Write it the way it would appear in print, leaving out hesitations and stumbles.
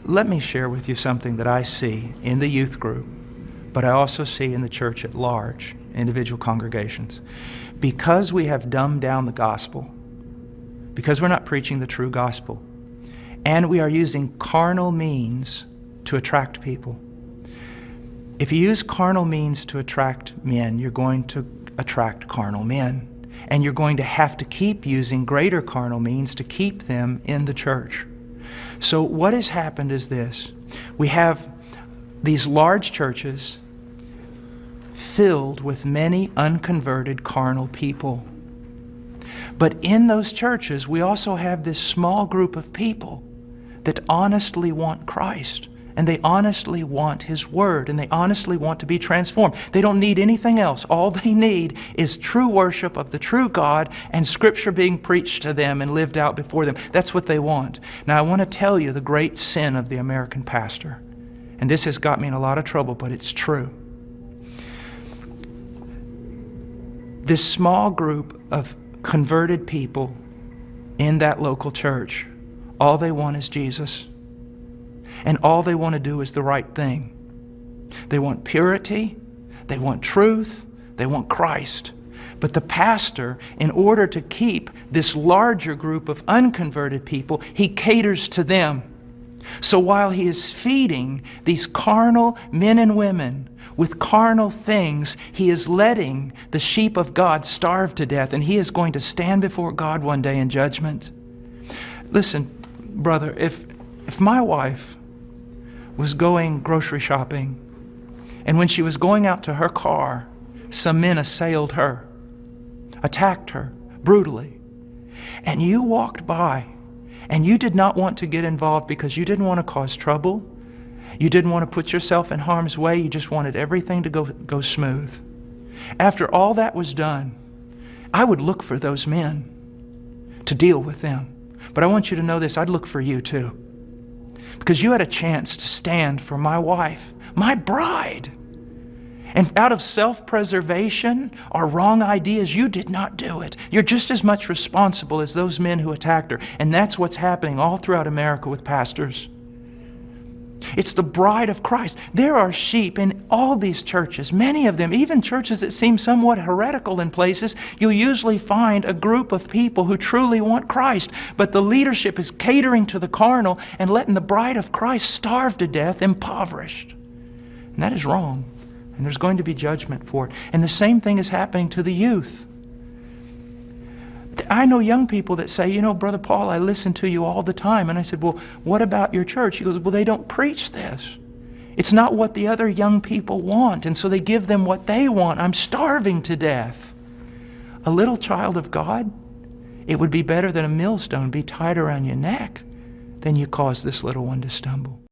Let me share with you something that I see in the youth group, but I also see in the church at large, individual congregations. Because we have dumbed down the gospel, because we're not preaching the true gospel, and we are using carnal means to attract people. If you use carnal means to attract men, you're going to attract carnal men. And you're going to have to keep using greater carnal means to keep them in the church. So what has happened is this. We have these large churches filled with many unconverted carnal people. But in those churches, we also have this small group of people that honestly want Christ. And they honestly want His Word. And they honestly want to be transformed. They don't need anything else. All they need is true worship of the true God and Scripture being preached to them and lived out before them. That's what they want. Now I want to tell you the great sin of the American pastor. And this has got me in a lot of trouble, but it's true. This small group of converted people in that local church, all they want is Jesus. And all they want to do is the right thing. They want purity, they want truth, they want Christ. But the pastor, in order to keep this larger group of unconverted people, he caters to them. So while he is feeding these carnal men and women with carnal things, he is letting the sheep of God starve to death, and he is going to stand before God one day in judgment. Listen, brother, if my wife was going grocery shopping, and when she was going out to her car, some men assailed her, attacked her brutally, and you walked by, and you did not want to get involved because you didn't want to cause trouble, you didn't want to put yourself in harm's way, you just wanted everything to go smooth. After all that was done, I would look for those men to deal with them. But I want you to know this, I'd look for you too. Because you had a chance to stand for my wife, my bride. And out of self-preservation or wrong ideas, you did not do it. You're just as much responsible as those men who attacked her. And that's what's happening all throughout America with pastors. It's the bride of Christ. There are sheep in all these churches, many of them, even churches that seem somewhat heretical in places. You'll usually find a group of people who truly want Christ, but the leadership is catering to the carnal and letting the bride of Christ starve to death, impoverished. And that is wrong. And there's going to be judgment for it. And the same thing is happening to the youth. I know young people that say, Brother Paul, I listen to you all the time. And I said, well, what about your church? He goes, well, they don't preach this. It's not what the other young people want. And so they give them what they want. I'm starving to death. A little child of God, it would be better that a millstone be tied around your neck than you cause this little one to stumble.